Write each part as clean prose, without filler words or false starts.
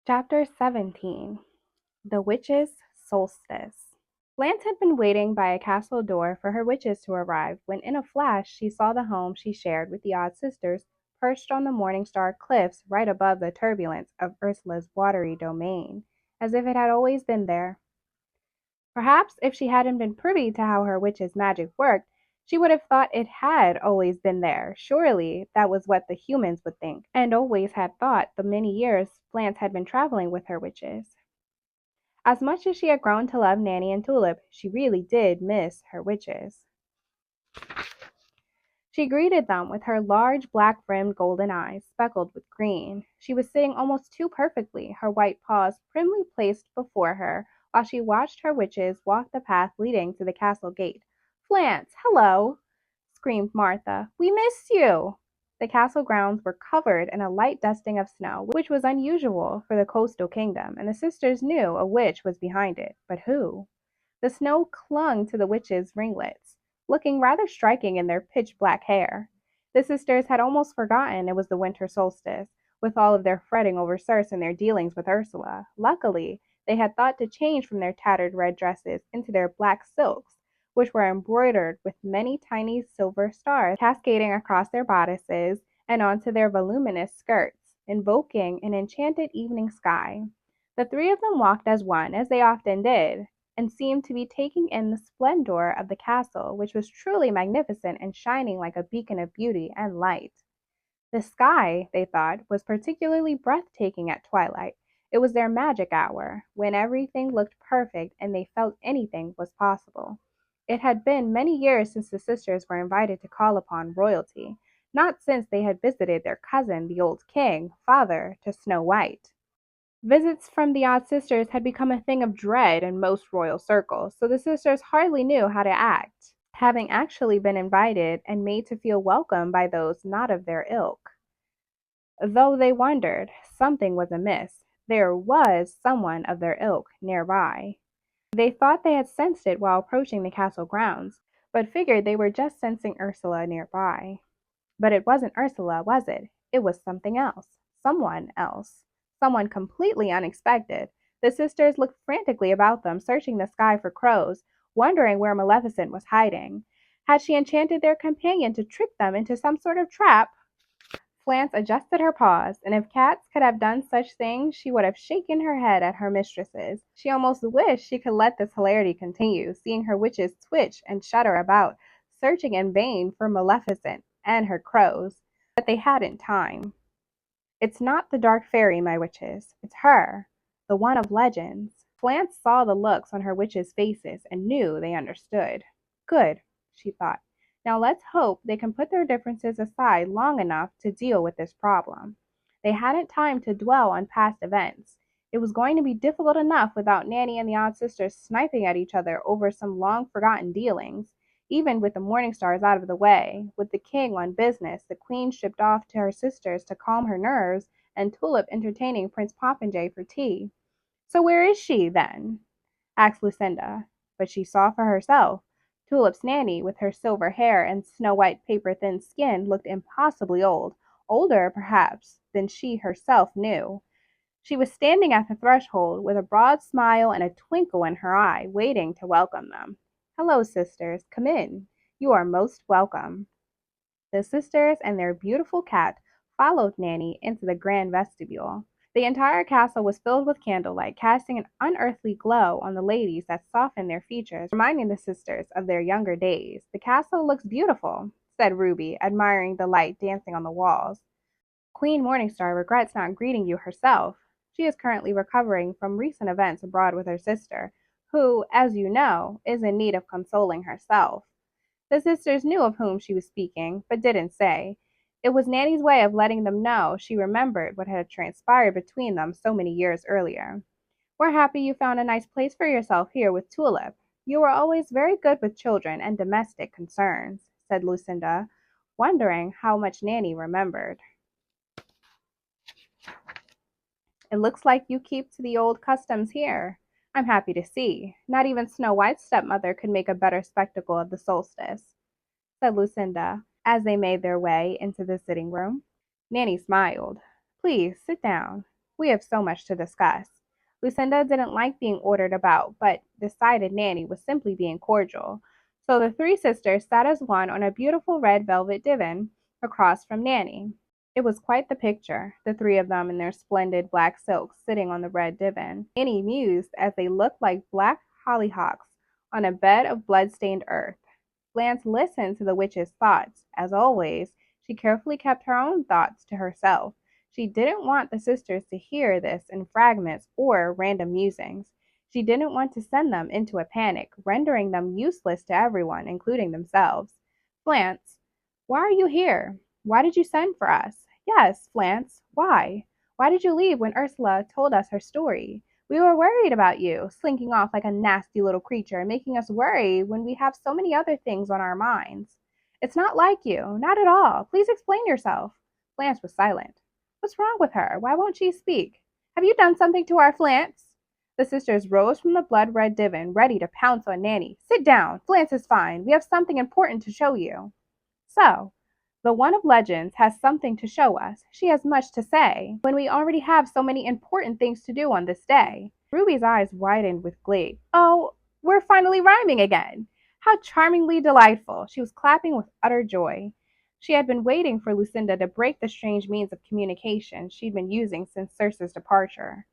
Chapter 17. The Witches' Solstice. Blanche had been waiting by a castle door for her witches to arrive when in a flash she saw the home she shared with the odd sisters perched on the Morningstar cliffs right above the turbulence of Ursula's watery domain, as if it had always been there. Perhaps if she hadn't been privy to how her witch's magic worked, she would have thought it had always been there. Surely that was what the humans would think, and always had thought the many years Blanche had been traveling with her witches. As much as she had grown to love Nanny and Tulip, she really did miss her witches. She greeted them with her large black-rimmed golden eyes speckled with green. She was sitting almost too perfectly, her white paws primly placed before her, while she watched her witches walk the path leading to the castle gate. "Flance, hello!" screamed Martha. "We missed you!" The castle grounds were covered in a light dusting of snow, which was unusual for the coastal kingdom, and the sisters knew a witch was behind it. But who? The snow clung to the witches' ringlets, looking rather striking in their pitch-black hair. The sisters had almost forgotten it was the winter solstice, with all of their fretting over Circe and their dealings with Ursula. Luckily, they had thought to change from their tattered red dresses into their black silks, which were embroidered with many tiny silver stars cascading across their bodices and onto their voluminous skirts, invoking an enchanted evening sky. The three of them walked as one, as they often did, and seemed to be taking in the splendor of the castle, which was truly magnificent and shining like a beacon of beauty and light. The sky, they thought, was particularly breathtaking at twilight. It was their magic hour, when everything looked perfect and they felt anything was possible. It had been many years since the sisters were invited to call upon royalty, not since they had visited their cousin, the old king, father to Snow White. Visits from the odd sisters had become a thing of dread in most royal circles, so the sisters hardly knew how to act, having actually been invited and made to feel welcome by those not of their ilk. Though they wondered, something was amiss. There was someone of their ilk nearby. They thought they had sensed it while approaching the castle grounds, but figured they were just sensing Ursula nearby. But it wasn't Ursula, was it? It was something else. Someone else. Someone completely unexpected. The sisters looked frantically about them, searching the sky for crows, wondering where Maleficent was hiding. Had she enchanted their companion to trick them into some sort of trap? Flance adjusted her paws, and if cats could have done such things, she would have shaken her head at her mistresses. She almost wished she could let this hilarity continue, seeing her witches twitch and shudder about, searching in vain for Maleficent and her crows. But they hadn't time. "It's not the dark fairy, my witches. It's her, the one of legends." Flance saw the looks on her witches' faces and knew they understood. Good, she thought. Now let's hope they can put their differences aside long enough to deal with this problem. They hadn't time to dwell on past events. It was going to be difficult enough without Nanny and the odd sisters sniping at each other over some long-forgotten dealings. Even with the Morningstars out of the way, with the king on business, the queen shipped off to her sisters to calm her nerves, and Tulip entertaining Prince Popinjay for tea. "So where is she, then?" asked Lucinda. But she saw for herself. Tulip's Nanny, with her silver hair and snow-white paper-thin skin, looked impossibly old, older, perhaps, than she herself knew. She was standing at the threshold, with a broad smile and a twinkle in her eye, waiting to welcome them. "Hello, sisters. Come in. You are most welcome." The sisters and their beautiful cat followed Nanny into the grand vestibule. The entire castle was filled with candlelight, casting an unearthly glow on the ladies that softened their features, reminding the sisters of their younger days. "The castle looks beautiful," said Ruby, admiring the light dancing on the walls. "Queen Morningstar regrets not greeting you herself. She is currently recovering from recent events abroad with her sister, who, as you know, is in need of consoling herself." The sisters knew of whom she was speaking, but didn't say. It was Nanny's way of letting them know she remembered what had transpired between them so many years earlier. "We're happy you found a nice place for yourself here with Tulip. You were always very good with children and domestic concerns," said Lucinda, wondering how much Nanny remembered. "It looks like you keep to the old customs here. I'm happy to see. Not even Snow White's stepmother could make a better spectacle of the solstice," said Lucinda, as they made their way into the sitting room. Nanny smiled. "Please sit down. We have so much to discuss." Lucinda didn't like being ordered about, but decided Nanny was simply being cordial. So the three sisters sat as one on a beautiful red velvet divan across from Nanny. It was quite the picture, the three of them in their splendid black silks sitting on the red divan. Nanny mused as they looked like black hollyhocks on a bed of blood-stained earth. Blanche listened to the witch's thoughts. As always, she carefully kept her own thoughts to herself. She didn't want the sisters to hear this in fragments or random musings. She didn't want to send them into a panic, rendering them useless to everyone, including themselves. "Flance, why are you here? Why did you send for us?" "Yes, Flance, why? Why did you leave when Ursula told us her story? We were worried about you, slinking off like a nasty little creature, making us worry when we have so many other things on our minds." "It's not like you, not at all. Please explain yourself." Flance was silent. "What's wrong with her? Why won't she speak? Have you done something to our Flance?" The sisters rose from the blood-red divan, ready to pounce on Nanny. "Sit down. Flance is fine. We have something important to show you." So, the one of legends has something to show us. She has much to say, when we already have so many important things to do on this day. Ruby's eyes widened with glee. "Oh, we're finally rhyming again. How charmingly delightful." She was clapping with utter joy. She had been waiting for Lucinda to break the strange means of communication she'd been using since Circe's departure.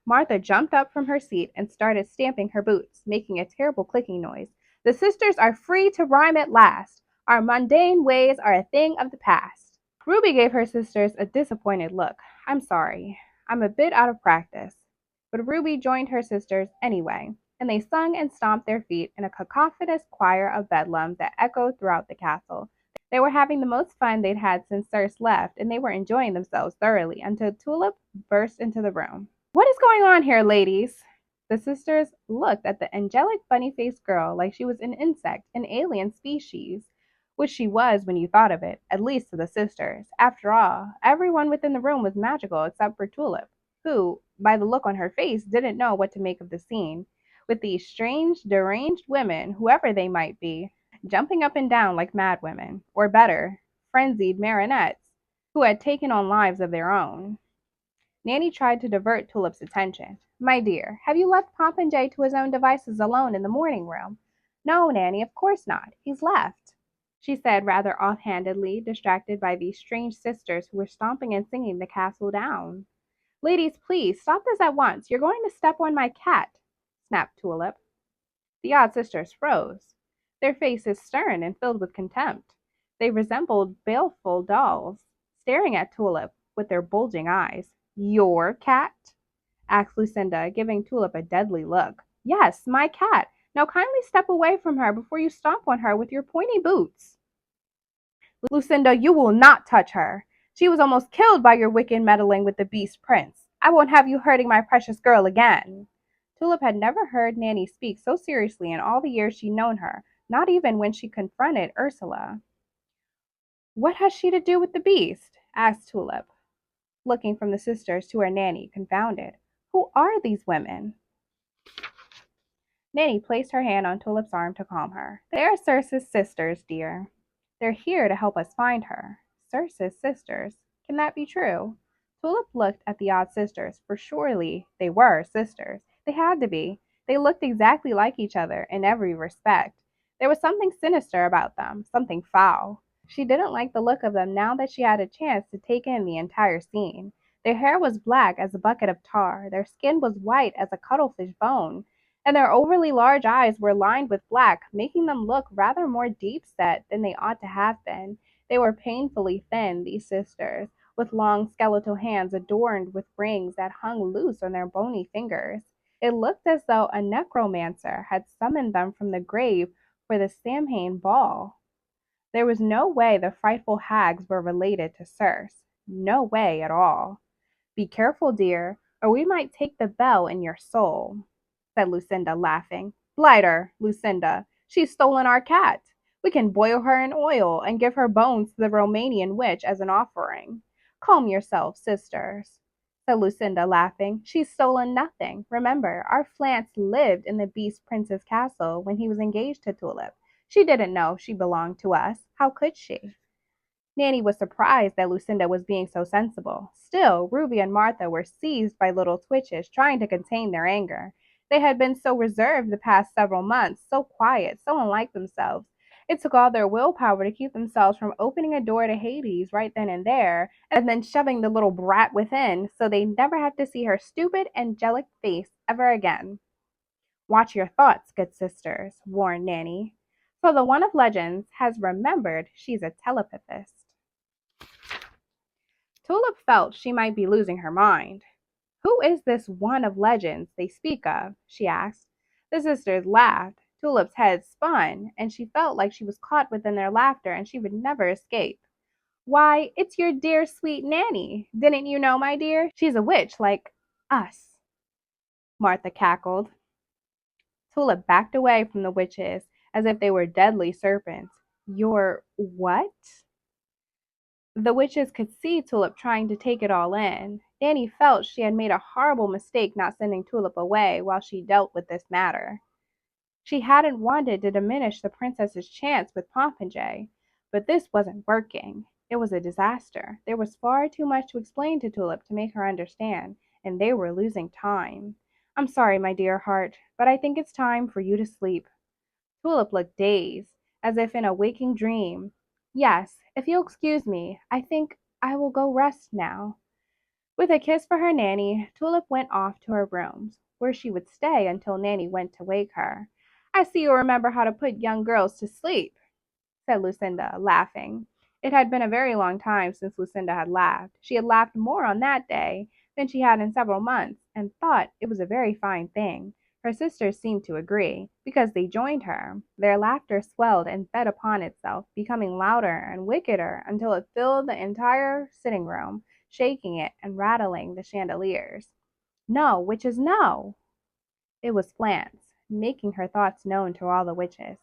Martha jumped up from her seat and started stamping her boots, making a terrible clicking noise. "The sisters are free to rhyme at last. Our mundane ways are a thing of the past." Ruby gave her sisters a disappointed look. "I'm sorry. I'm a bit out of practice." But Ruby joined her sisters anyway, and they sung and stomped their feet in a cacophonous choir of bedlam that echoed throughout the castle. They were having the most fun they'd had since Circe left, and they were enjoying themselves thoroughly until Tulip burst into the room. "What is going on here, ladies?" The sisters looked at the angelic bunny-faced girl like she was an insect, an alien species, which she was when you thought of it, at least to the sisters. After all, everyone within the room was magical except for Tulip, who, by the look on her face, didn't know what to make of the scene, with these strange, deranged women, whoever they might be, jumping up and down like mad women, or better, frenzied marionettes, who had taken on lives of their own. Nanny tried to divert Tulip's attention. "My dear, have you left Popinjay to his own devices alone in the morning room?" "No, Nanny, of course not. He's left," she said rather offhandedly, distracted by these strange sisters who were stomping and singing the castle down. "Ladies, please, stop this at once. You're going to step on my cat," snapped Tulip. The odd sisters froze, their faces stern and filled with contempt. They resembled baleful dolls, staring at Tulip with their bulging eyes. "Your cat?" asked Lucinda, giving Tulip a deadly look. "Yes, my cat. Now kindly step away from her before you stomp on her with your pointy boots." "Lucinda, you will not touch her. She was almost killed by your wicked meddling with the Beast Prince. I won't have you hurting my precious girl again." Tulip had never heard Nanny speak so seriously in all the years she'd known her, not even when she confronted Ursula. "What has she to do with the Beast?" asked Tulip, looking from the sisters to her Nanny, confounded. "Who are these women?" Nanny placed her hand on Tulip's arm to calm her. "They are Circe's sisters, dear. They're here to help us find her." Circe's sisters? Can that be true? Tulip looked at the odd sisters, for surely they were sisters. They had to be. They looked exactly like each other in every respect. There was something sinister about them, something foul. She didn't like the look of them now that she had a chance to take in the entire scene. Their hair was black as a bucket of tar, their skin was white as a cuttlefish bone, and their overly large eyes were lined with black, making them look rather more deep-set than they ought to have been. They were painfully thin, these sisters, with long skeletal hands adorned with rings that hung loose on their bony fingers. It looked as though a necromancer had summoned them from the grave for the Samhain ball. There was no way the frightful hags were related to Circe. No way at all. "Be careful, dear, or we might take the bell in your soul," said Lucinda, laughing. "Blighter, Lucinda, she's stolen our cat. We can boil her in oil and give her bones to the Romanian witch as an offering." "Calm yourself, sisters," said Lucinda, laughing. "She's stolen nothing. Remember, our Flance lived in the Beast Prince's castle when he was engaged to Tulip. She didn't know she belonged to us. How could she?" Nanny was surprised that Lucinda was being so sensible. Still, Ruby and Martha were seized by little twitches, trying to contain their anger. They had been so reserved the past several months, so quiet, so unlike themselves. It took all their willpower to keep themselves from opening a door to Hades right then and there, and then shoving the little brat within so they never have to see her stupid, angelic face ever again. Watch your thoughts, good sisters, warned Nanny. So the one of legends has remembered she's a telepathist. Tulip felt she might be losing her mind. Who is this one of legends they speak of? She asked. The sisters laughed. Tulip's head spun, and she felt like she was caught within their laughter and she would never escape. Why, it's your dear sweet Nanny. Didn't you know, my dear? She's a witch like us, Martha cackled. Tulip backed away from the witches as if they were deadly serpents. Your what? The witches could see Tulip trying to take it all in. Nanny felt she had made a horrible mistake not sending Tulip away while she dealt with this matter. She hadn't wanted to diminish the princess's chance with Popinjay, but this wasn't working. It was a disaster. There was far too much to explain to Tulip to make her understand, and they were losing time. I'm sorry, my dear heart, but I think it's time for you to sleep. Tulip looked dazed, as if in a waking dream. Yes, if you'll excuse me, I think I will go rest now. With a kiss for her Nanny, Tulip went off to her rooms, where she would stay until Nanny went to wake her. I see you remember how to put young girls to sleep, said Lucinda, laughing. It had been a very long time since Lucinda had laughed. She had laughed more on that day than she had in several months, and thought it was a very fine thing. Her sisters seemed to agree, because they joined her. Their laughter swelled and fed upon itself, becoming louder and wickeder until it filled the entire sitting room, shaking it and rattling the chandeliers. No, witches, no! It was Flance, making her thoughts known to all the witches.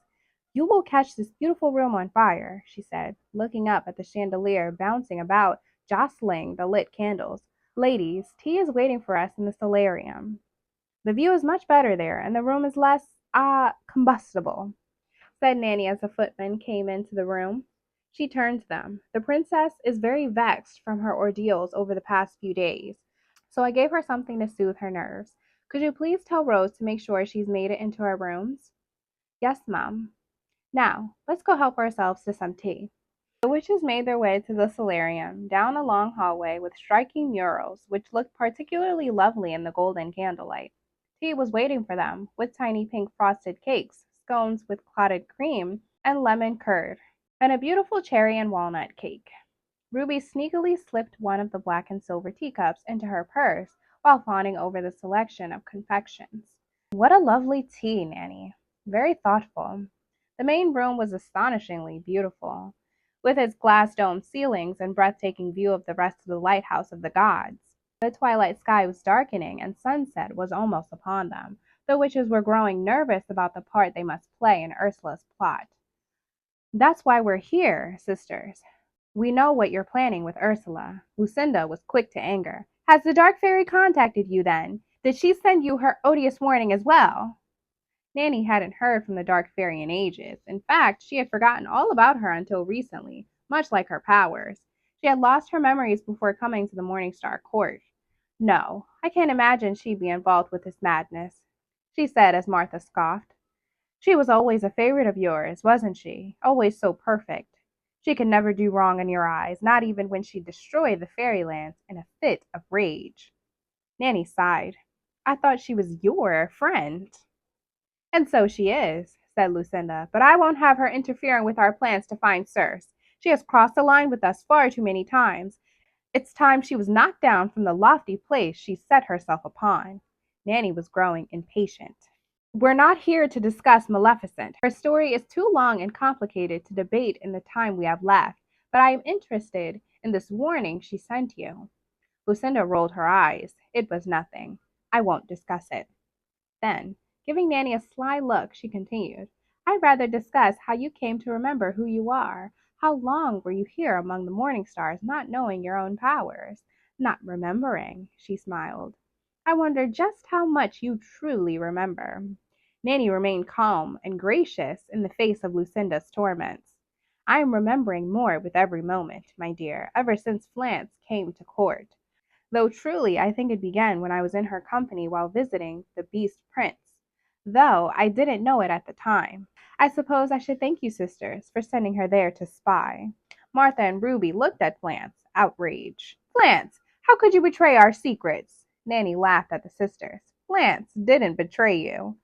You will catch this beautiful room on fire, she said, looking up at the chandelier bouncing about, jostling the lit candles. Ladies, tea is waiting for us in the solarium. The view is much better there, and the room is less, combustible, said Nanny as the footman came into the room. She turned to them. The princess is very vexed from her ordeals over the past few days, so I gave her something to soothe her nerves. Could you please tell Rose to make sure she's made it into our rooms? Yes, ma'am. Now, let's go help ourselves to some tea. The witches made their way to the solarium, down a long hallway with striking murals, which looked particularly lovely in the golden candlelight. Tea was waiting for them, with tiny pink frosted cakes, scones with clotted cream, and lemon curd, and a beautiful cherry and walnut cake. Ruby sneakily slipped one of the black and silver teacups into her purse while fawning over the selection of confections. What a lovely tea, Nanny. Very thoughtful. The main room was astonishingly beautiful, with its glass domed ceilings and breathtaking view of the rest of the lighthouse of the gods. The twilight sky was darkening, and sunset was almost upon them. The witches were growing nervous about the part they must play in Ursula's plot. That's why we're here, sisters. We know what you're planning with Ursula. Lucinda was quick to anger. Has the dark fairy contacted you then? Did she send you her odious warning as well? Nanny hadn't heard from the dark fairy in ages. In fact, she had forgotten all about her until recently, much like her powers. She had lost her memories before coming to the Morningstar court. No, I can't imagine she'd be involved with this madness, she said as Martha scoffed. She was always a favorite of yours, wasn't she? Always so perfect. She could never do wrong in your eyes, not even when she destroyed the fairylands in a fit of rage. Nanny sighed. I thought she was your friend. And so she is, said Lucinda, but I won't have her interfering with our plans to find Circe. She has crossed the line with us far too many times. It's time she was knocked down from the lofty place she set herself upon. Nanny was growing impatient. We're not here to discuss Maleficent. Her story is too long and complicated to debate in the time we have left, but I am interested in this warning she sent you. Lucinda rolled her eyes. It was nothing. I won't discuss it. Then, giving Nanny a sly look, she continued, I'd rather discuss how you came to remember who you are. How long were you here among the morning stars, not knowing your own powers? Not remembering, she smiled. I wonder just how much you truly remember. Nanny remained calm and gracious in the face of Lucinda's torments. I am remembering more with every moment, my dear, ever since Flance came to court. Though truly I think it began when I was in her company while visiting the Beast Prince, though I didn't know it at the time. I suppose I should thank you, sisters, for sending her there to spy. Martha and Ruby looked at Flance, outraged. Flance, how could you betray our secrets? Nanny laughed at the sisters. Flance didn't betray you.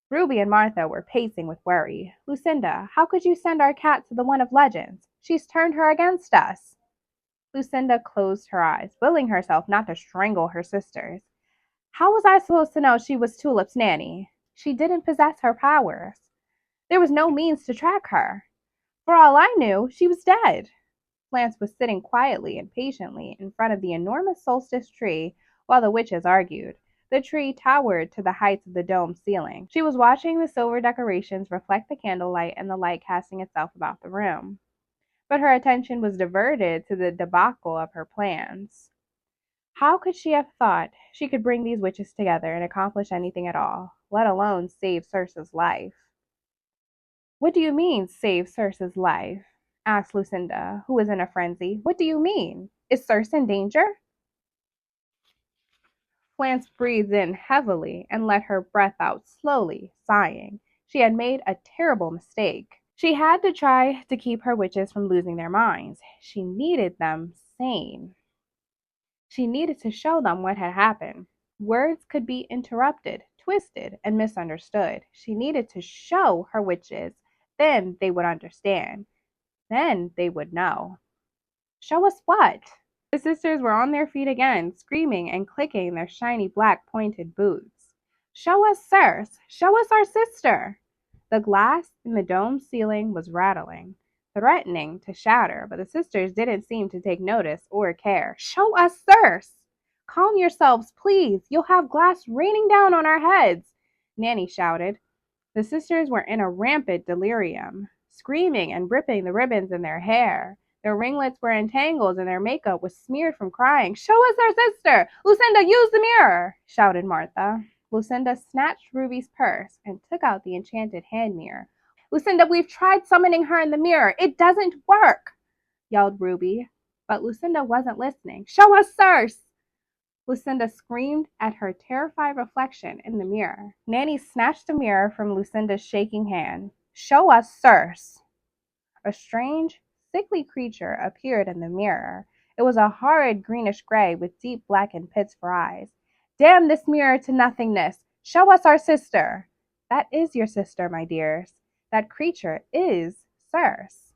Ruby and Martha were pacing with worry. Lucinda, how could you send our cat to the one of legends? She's turned her against us. Lucinda closed her eyes, willing herself not to strangle her sisters. How was I supposed to know she was Tulip's nanny? She didn't possess her powers. There was no means to track her. For all I knew, she was dead. Flance was sitting quietly and patiently in front of the enormous solstice tree while the witches argued. The tree towered to the heights of the dome ceiling. She was watching the silver decorations reflect the candlelight and the light casting itself about the room. But her attention was diverted to the debacle of her plans. How could she have thought she could bring these witches together and accomplish anything at all, let alone save Circe's life? What do you mean, save Circe's life? Asked Lucinda, who was in a frenzy. What do you mean? Is Circe in danger? Flance breathed in heavily and let her breath out slowly, sighing. She had made a terrible mistake. She had to try to keep her witches from losing their minds. She needed them sane. She needed to show them what had happened. Words could be interrupted, twisted, and misunderstood. She needed to show her witches. Then they would understand. Then they would know. Show us what? The sisters were on their feet again, screaming and clicking their shiny black pointed boots. Show us Circe! Show us our sister! The glass in the dome ceiling was rattling, threatening to shatter, but the sisters didn't seem to take notice or care. Show us Circe! Calm yourselves, please. You'll have glass raining down on our heads, Nanny shouted. The sisters were in a rampant delirium, screaming and ripping the ribbons in their hair. Their ringlets were entangled and their makeup was smeared from crying. Show us our sister! Lucinda, use the mirror! Shouted Martha. Lucinda snatched Ruby's purse and took out the enchanted hand mirror. Lucinda, we've tried summoning her in the mirror. It doesn't work, yelled Ruby. But Lucinda wasn't listening. Show us Circe! Lucinda screamed at her terrified reflection in the mirror. Nanny snatched the mirror from Lucinda's shaking hand. Show us Circe! A strange, sickly creature appeared in the mirror. It was a horrid greenish gray with deep blackened pits for eyes. Damn this mirror to nothingness! Show us our sister! That is your sister, my dears. That creature is Circe.